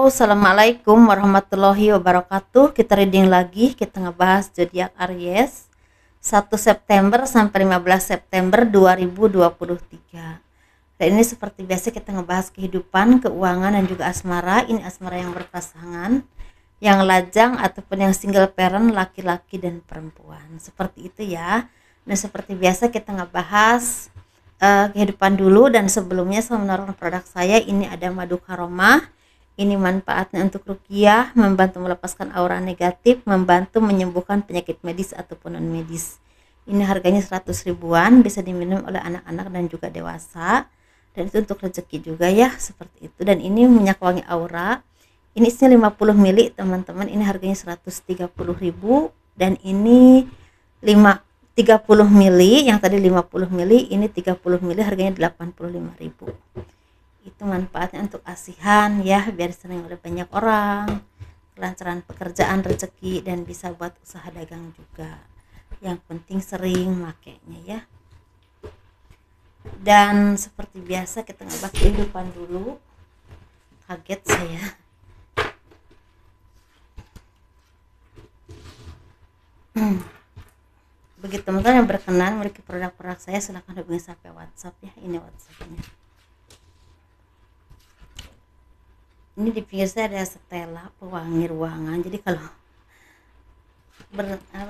Halo, assalamualaikum warahmatullahi wabarakatuh. Kita reading lagi, kita ngebahas zodiak Aries 1 September sampai 15 September 2023. Dan ini seperti biasa kita ngebahas kehidupan, keuangan, dan juga asmara. Ini asmara yang berpasangan, yang lajang ataupun yang single parent, laki-laki dan perempuan. Seperti itu ya. Dan seperti biasa kita ngebahas kehidupan dulu. Dan sebelumnya saya menaruh produk saya. Ini ada madu karomah. Ini manfaatnya untuk ruqyah, membantu melepaskan aura negatif, membantu menyembuhkan penyakit medis ataupun non medis. Ini harganya 100 ribuan, bisa diminum oleh anak-anak dan juga dewasa. Dan itu untuk rezeki juga ya, seperti itu. Dan ini minyak wangi aura. Ini isinya 50 ml, teman-teman. Ini harganya 130 ribu. Dan ini 30 ml, yang tadi 50 ml, ini 30 ml harganya 85 ribu. Itu manfaatnya untuk asihan ya, biar sering oleh banyak orang, kelancaran pekerjaan, rezeki, dan bisa buat usaha dagang juga. Yang penting sering makainya ya. Dan seperti biasa kita ngebahas kehidupan dulu. Kaget saya. Bagi teman-teman yang berkenan memiliki produk-produk saya, silahkan hubungi sampai WhatsApp ya. Ini WhatsAppnya. Ini di pinggir saya ada Stella pewangi ruangan. Jadi kalau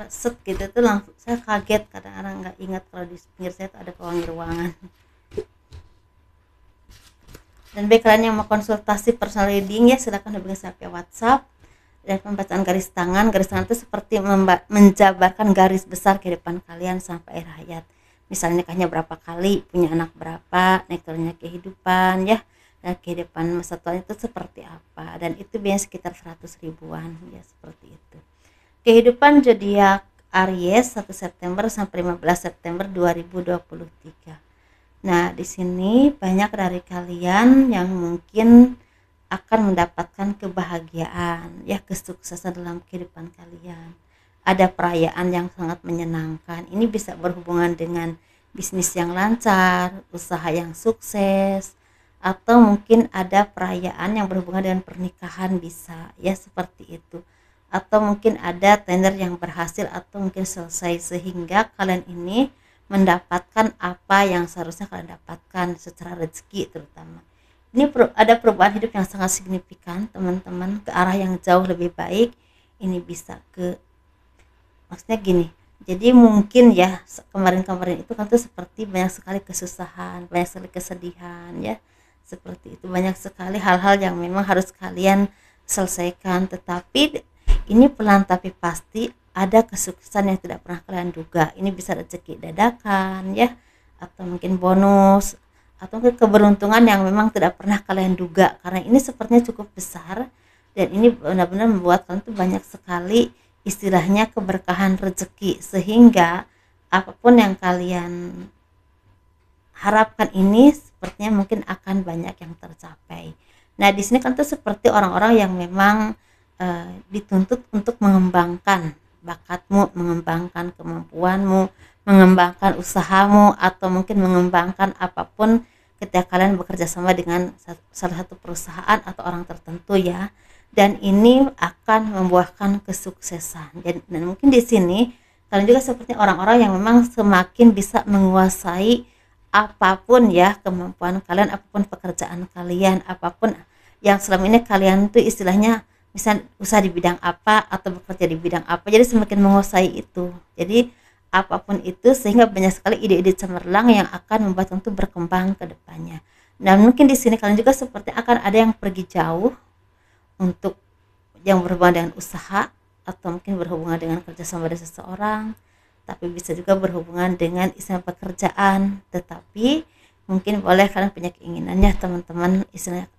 set gitu tuh langsung saya kaget, kadang-kadang nggak ingat kalau di pinggir saya tuh ada pewangi ruangan. Dan bagi kalian yang mau konsultasi personal reading ya, silakan hubungi saya via WhatsApp. Dan pembacaan garis tangan itu seperti menjabarkan garis besar kehidupan kalian sampai akhir hayat. Misalnya nikahnya berapa kali, punya anak berapa, nektarnya kehidupan ya. Dan kehidupan masa tua itu seperti apa, dan itu biasanya sekitar 100 ribuan ya, seperti itu. Kehidupan zodiak Aries 1 September sampai 15 September 2023. Nah, di sini banyak dari kalian yang mungkin akan mendapatkan kebahagiaan ya, kesuksesan dalam kehidupan kalian. Ada perayaan yang sangat menyenangkan. Ini bisa berhubungan dengan bisnis yang lancar, usaha yang sukses, atau mungkin ada perayaan yang berhubungan dengan pernikahan, bisa ya, seperti itu. Atau mungkin ada tender yang berhasil atau mungkin selesai, sehingga kalian ini mendapatkan apa yang seharusnya kalian dapatkan secara rezeki terutama. Ini ada perubahan hidup yang sangat signifikan teman-teman, ke arah yang jauh lebih baik. Ini bisa maksudnya gini, jadi mungkin ya kemarin-kemarin itu kan tuh seperti banyak sekali kesusahan, banyak sekali kesedihan ya, seperti itu. Banyak sekali hal-hal yang memang harus kalian selesaikan, tetapi ini pelan tapi pasti ada kesuksesan yang tidak pernah kalian duga. Ini bisa rezeki dadakan ya, atau mungkin bonus, atau mungkin keberuntungan yang memang tidak pernah kalian duga, karena ini sepertinya cukup besar. Dan ini benar-benar membuat kalian tuh banyak sekali istilahnya keberkahan rezeki, sehingga apapun yang kalian harapkan ini sepertinya mungkin akan banyak yang tercapai. Nah, di sini kan tuh seperti orang-orang yang memang dituntut untuk mengembangkan bakatmu, mengembangkan kemampuanmu, mengembangkan usahamu, atau mungkin mengembangkan apapun ketika kalian bekerja sama dengan salah satu perusahaan atau orang tertentu ya. Dan ini akan membuahkan kesuksesan. Dan mungkin di sini kalian juga seperti orang-orang yang memang semakin bisa menguasai apapun ya kemampuan kalian, apapun pekerjaan kalian, apapun yang selama ini kalian tuh istilahnya misal usaha di bidang apa atau bekerja di bidang apa, jadi semakin menguasai itu. Jadi apapun itu, sehingga banyak sekali ide-ide cemerlang yang akan membuat untuk berkembang ke depannya. Dan mungkin di sini kalian juga seperti akan ada yang pergi jauh untuk yang berhubungan dengan usaha, atau mungkin berhubungan dengan kerjasama dengan seseorang, tapi bisa juga berhubungan dengan istilah pekerjaan. Tetapi mungkin boleh kalian punya keinginannya teman-teman, istilahnya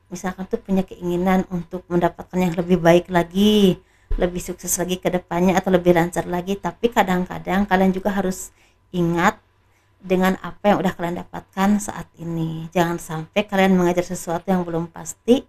misalkan tuh punya keinginan untuk mendapatkan yang lebih baik lagi, lebih sukses lagi ke depannya, atau lebih lancar lagi. Tapi kadang-kadang kalian juga harus ingat dengan apa yang udah kalian dapatkan saat ini. Jangan sampai kalian mengajar sesuatu yang belum pasti,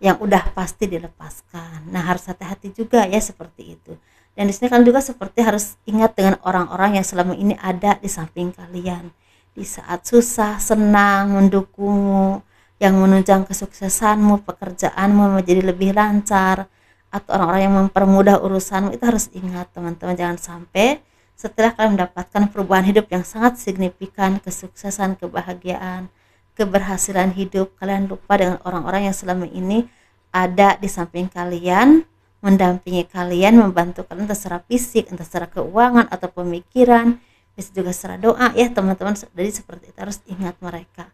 yang udah pasti dilepaskan. Nah, harus hati-hati juga ya, seperti itu. Dan di sini kalian juga seperti harus ingat dengan orang-orang yang selama ini ada di samping kalian, di saat susah, senang, mendukungmu, yang menunjang kesuksesanmu, pekerjaanmu menjadi lebih lancar, atau orang-orang yang mempermudah urusanmu, itu harus ingat teman-teman, jangan sampai setelah kalian mendapatkan perubahan hidup yang sangat signifikan, kesuksesan, kebahagiaan, keberhasilan hidup, kalian lupa dengan orang-orang yang selama ini ada di samping kalian, mendampingi kalian, membantu kalian entah secara fisik, entah secara keuangan atau pemikiran, bisa juga secara doa ya teman-teman. Jadi seperti itu, harus ingat mereka,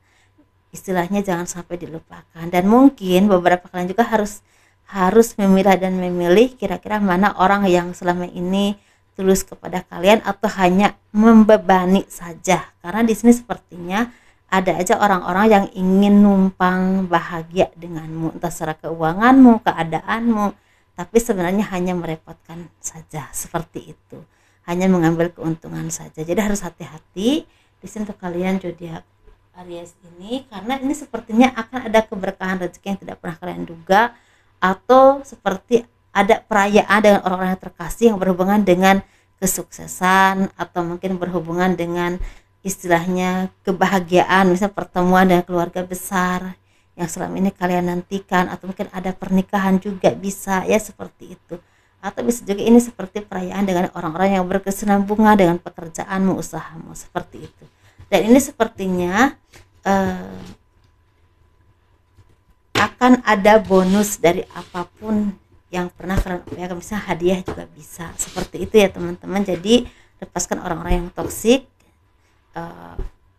istilahnya jangan sampai dilupakan. Dan mungkin beberapa kalian juga harus memilah dan memilih kira-kira mana orang yang selama ini tulus kepada kalian atau hanya membebani saja, karena di sini sepertinya ada aja orang-orang yang ingin numpang bahagia denganmu, entah secara keuanganmu, keadaanmu, tapi sebenarnya hanya merepotkan saja, seperti itu, hanya mengambil keuntungan saja. Jadi harus hati-hati di sini untuk kalian zodiak Aries ini, karena ini sepertinya akan ada keberkahan rezeki yang tidak pernah kalian duga, atau seperti ada perayaan dengan orang-orang yang terkasih yang berhubungan dengan kesuksesan, atau mungkin berhubungan dengan istilahnya kebahagiaan, misalnya pertemuan dengan keluarga besar yang selama ini kalian nantikan, atau mungkin ada pernikahan juga bisa ya, seperti itu. Atau bisa juga ini seperti perayaan dengan orang-orang yang berkesinambungan dengan pekerjaanmu, usahamu, seperti itu. Dan ini sepertinya akan ada bonus dari apapun yang pernah kalian upayakan, misalnya hadiah juga bisa, seperti itu ya teman-teman. Jadi lepaskan orang-orang yang toksik,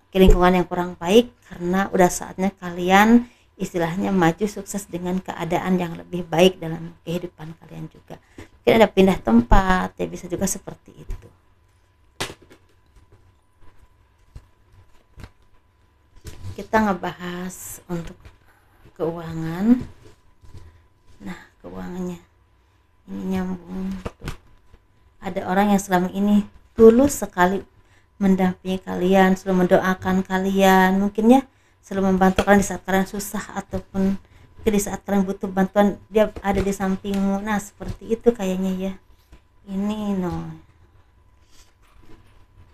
ke lingkungan yang kurang baik, karena udah saatnya kalian istilahnya maju sukses dengan keadaan yang lebih baik dalam kehidupan kalian juga. Mungkin ada pindah tempat ya, bisa juga seperti itu. Kita ngebahas untuk keuangan. Nah, keuangannya ini nyambung tuh. Ada orang yang selama ini tulus sekali mendampingi kalian, selalu mendoakan kalian, mungkin ya selalu membantu kalian di saat kalian susah, ataupun di saat kalian butuh bantuan dia ada di sampingmu. Nah seperti itu kayaknya ya.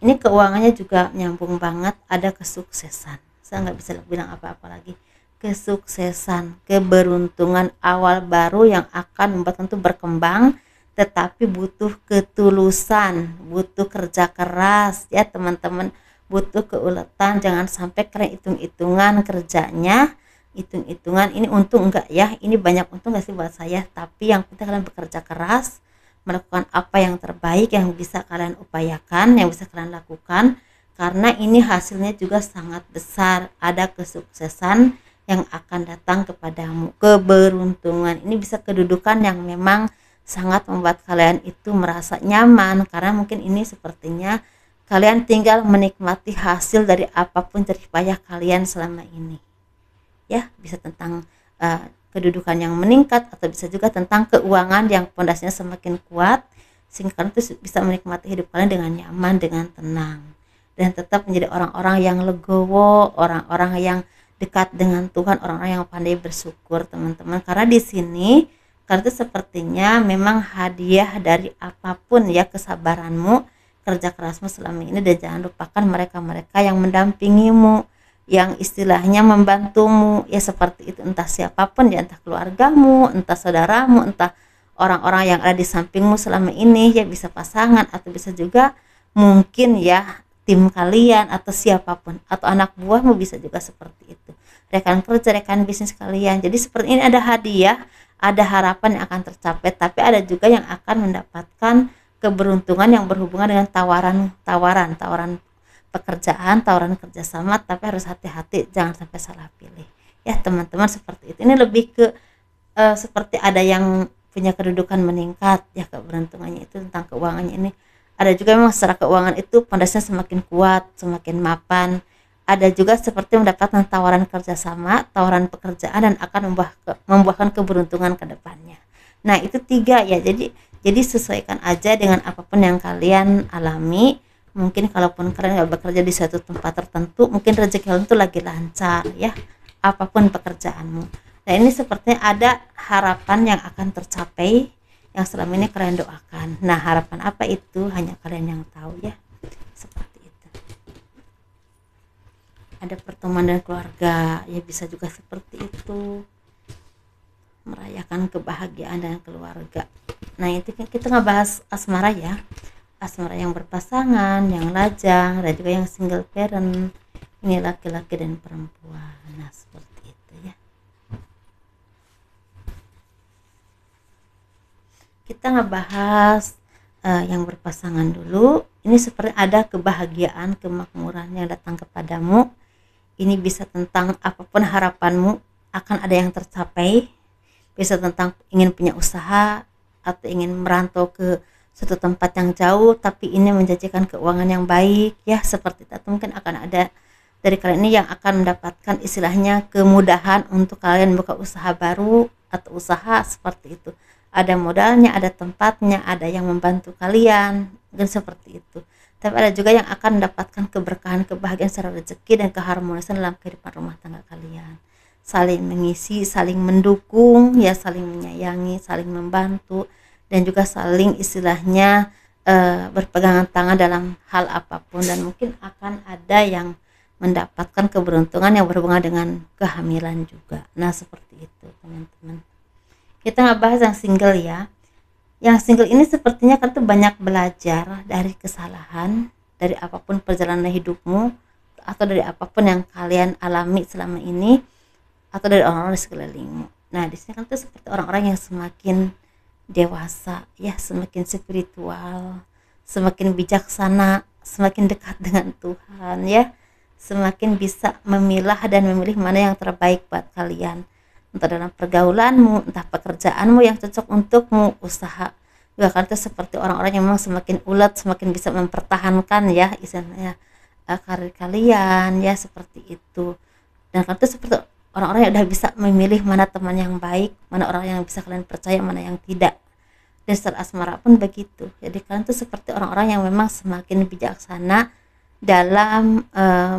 Ini keuangannya juga nyambung banget, ada kesuksesan. Saya nggak bisa bilang apa-apa lagi. Kesuksesan, keberuntungan awal baru yang akan membuat itu berkembang, tetapi butuh ketulusan, butuh kerja keras ya teman-teman, butuh keuletan. Jangan sampai kalian hitung-hitungan kerjanya, hitung-hitungan ini untung enggak ya, ini banyak untung enggak sih buat saya, tapi yang penting kalian bekerja keras, melakukan apa yang terbaik yang bisa kalian upayakan, yang bisa kalian lakukan, karena ini hasilnya juga sangat besar. Ada kesuksesan yang akan datang kepadamu, keberuntungan. Ini bisa kedudukan yang memang sangat membuat kalian itu merasa nyaman, karena mungkin ini sepertinya kalian tinggal menikmati hasil dari apapun jerih payah kalian selama ini ya. Bisa tentang kedudukan yang meningkat, atau bisa juga tentang keuangan yang pondasinya semakin kuat, sehingga kalian itu bisa menikmati hidup kalian dengan nyaman, dengan tenang, dan tetap menjadi orang-orang yang legowo, orang-orang yang dekat dengan Tuhan, orang-orang yang pandai bersyukur teman-teman. Karena di sini karena itu sepertinya memang hadiah dari apapun ya, kesabaranmu, kerja kerasmu selama ini. Dan jangan lupakan mereka-mereka yang mendampingimu, yang istilahnya membantumu ya, seperti itu. Entah siapapun ya, entah keluargamu, entah saudaramu, entah orang-orang yang ada di sampingmu selama ini ya, bisa pasangan, atau bisa juga mungkin ya tim kalian, atau siapapun, atau anak buahmu, bisa juga seperti itu, rekan kerja, rekan bisnis kalian. Jadi seperti ini ada hadiah, ada harapan yang akan tercapai, tapi ada juga yang akan mendapatkan keberuntungan yang berhubungan dengan tawaran pekerjaan, tawaran kerjasama, tapi harus hati-hati, jangan sampai salah pilih ya teman-teman. Seperti itu. Ini lebih ke seperti ada yang punya kedudukan meningkat ya, keberuntungannya itu tentang keuangannya ini. Ada juga memang secara keuangan itu pondasinya semakin kuat, semakin mapan. Ada juga seperti mendapatkan tawaran kerjasama, tawaran pekerjaan, dan akan membuahkan keberuntungan ke depannya. Nah itu 3 ya, jadi sesuaikan aja dengan apapun yang kalian alami. Mungkin kalaupun kalian gak bekerja di suatu tempat tertentu, mungkin rezeki kalian itu lagi lancar ya, apapun pekerjaanmu. Nah ini sepertinya ada harapan yang akan tercapai, yang selama ini kalian doakan. Nah harapan apa itu hanya kalian yang tahu ya, seperti itu. ada pertemuan dengan keluarga, ya bisa juga seperti itu, merayakan kebahagiaan dengan keluarga. Nah itu kan kita ngebahas asmara ya, asmara yang berpasangan, yang lajang, dan juga yang single parent, ini laki-laki dan perempuan. Nah seperti itu ya. Kita ngebahas yang berpasangan dulu. Ini seperti ada kebahagiaan, kemakmuran yang datang kepadamu. Ini bisa tentang apapun harapanmu akan ada yang tercapai, bisa tentang ingin punya usaha atau ingin merantau ke suatu tempat yang jauh tapi ini menjanjikan keuangan yang baik ya, seperti itu. Atau mungkin akan ada dari kalian ini yang akan mendapatkan istilahnya kemudahan untuk kalian buka usaha baru atau usaha seperti itu, ada modalnya, ada tempatnya, ada yang membantu kalian dan seperti itu. Tapi ada juga yang akan mendapatkan keberkahan, kebahagiaan secara rezeki dan keharmonisan dalam kehidupan rumah tangga kalian, saling mengisi, saling mendukung ya, saling menyayangi, saling membantu, dan juga saling istilahnya berpegangan tangan dalam hal apapun. Dan mungkin akan ada yang mendapatkan keberuntungan yang berhubungan dengan kehamilan juga. Nah seperti itu teman-teman. Kita ngebahas yang single ya. Yang single ini sepertinya kan tuh banyak belajar dari kesalahan, dari apapun perjalanan hidupmu, atau dari apapun yang kalian alami selama ini, atau dari orang-orang di sekelilingmu. Nah di sini kan tuh seperti orang-orang yang semakin dewasa ya, semakin spiritual, semakin bijaksana, semakin dekat dengan Tuhan ya, semakin bisa memilah dan memilih mana yang terbaik buat kalian, entah dalam pergaulanmu, entah pekerjaanmu yang cocok untukmu, usaha. Bahkan itu seperti orang-orang yang memang semakin ulet, semakin bisa mempertahankan ya istilahnya karir kalian ya, seperti itu. Dan kan itu seperti orang-orang yang udah bisa memilih mana teman yang baik, mana orang yang bisa kalian percaya, mana yang tidak. Dan secara asmara pun begitu. Jadi kalian tuh seperti orang-orang yang memang semakin bijaksana dalam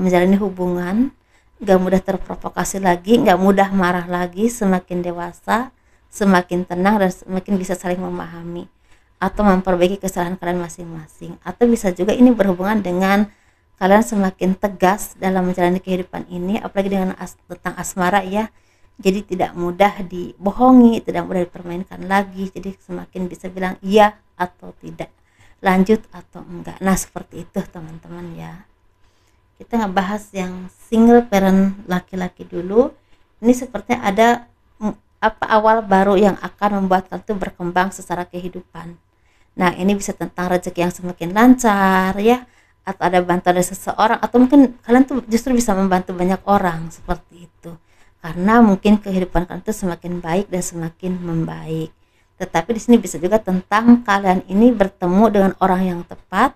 menjalani hubungan, gak mudah terprovokasi lagi, gak mudah marah lagi, semakin dewasa, semakin tenang, dan semakin bisa saling memahami atau memperbaiki kesalahan kalian masing-masing. Atau bisa juga ini berhubungan dengan kalian semakin tegas dalam menjalani kehidupan ini, apalagi dengan tentang asmara ya. Jadi tidak mudah dibohongi, tidak mudah dipermainkan lagi. Jadi semakin bisa bilang iya atau tidak, lanjut atau enggak. Nah seperti itu teman-teman ya. Kita ngebahas yang single parent laki-laki dulu. Ini sepertinya ada awal baru yang akan membuat kalian tuh berkembang secara kehidupan. Nah ini bisa tentang rezeki yang semakin lancar ya, atau ada bantuan dari seseorang, atau mungkin kalian tuh justru bisa membantu banyak orang seperti itu, karena mungkin kehidupan kalian tuh semakin baik dan semakin membaik. Tetapi di sini bisa juga tentang kalian ini bertemu dengan orang yang tepat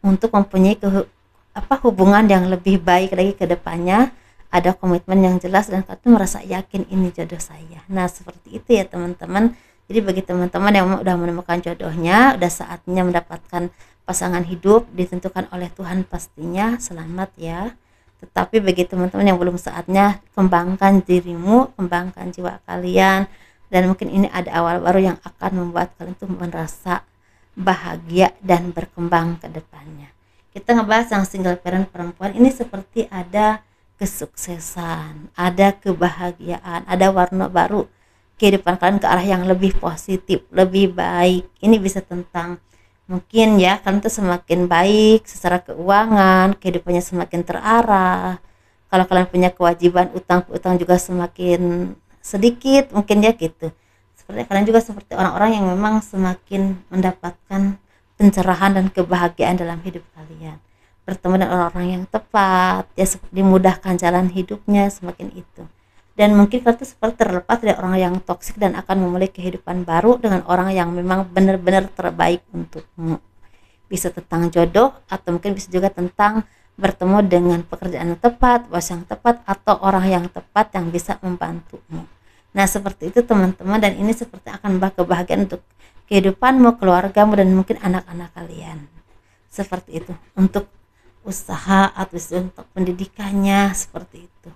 untuk mempunyai hubungan yang lebih baik lagi ke depannya, ada komitmen yang jelas dan kalian merasa yakin ini jodoh saya. Nah seperti itu ya teman-teman. Jadi bagi teman-teman yang udah menemukan jodohnya, udah saatnya mendapatkan pasangan hidup ditentukan oleh Tuhan, pastinya selamat ya. Tetapi bagi teman-teman yang belum saatnya, kembangkan dirimu, kembangkan jiwa kalian, dan mungkin ini ada awal baru yang akan membuat kalian tuh merasa bahagia dan berkembang ke depannya. Kita ngebahas yang single parent perempuan ini seperti ada kesuksesan, ada kebahagiaan, ada warna baru kehidupan kalian ke arah yang lebih positif, lebih baik. Ini bisa tentang mungkin ya kalian tuh semakin baik secara keuangan, kehidupannya semakin terarah. Kalau kalian punya kewajiban utang juga semakin sedikit mungkin ya gitu. Seperti kalian juga seperti orang-orang yang memang semakin mendapatkan pencerahan dan kebahagiaan dalam hidup kalian. Bertemu dengan orang-orang yang tepat ya, dimudahkan jalan hidupnya semakin itu. Dan mungkin kalian tuh seperti terlepas dari orang yang toksik dan akan memulai kehidupan baru dengan orang yang memang benar-benar terbaik untukmu. Bisa tentang jodoh, atau mungkin bisa juga tentang bertemu dengan pekerjaan yang tepat, bos yang tepat, atau orang yang tepat yang bisa membantumu. Nah seperti itu teman-teman, dan ini seperti akan membawa kebahagiaan untuk kehidupanmu, keluargamu, dan mungkin anak-anak kalian. Seperti itu untuk usaha atau untuk pendidikannya, seperti itu.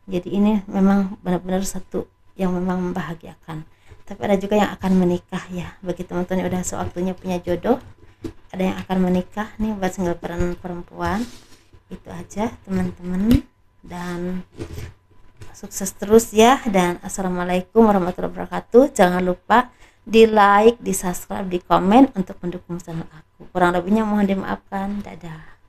Jadi ini memang benar-benar satu yang memang membahagiakan. Tapi ada juga yang akan menikah ya, bagi teman-teman yang udah sewaktunya punya jodoh, ada yang akan menikah nih buat single parent perempuan. Itu aja teman-teman. dan sukses terus ya, dan assalamualaikum warahmatullahi wabarakatuh. Jangan lupa di like, di subscribe, di komen untuk mendukung channel aku. Kurang lebihnya mohon dimaafkan. Dadah.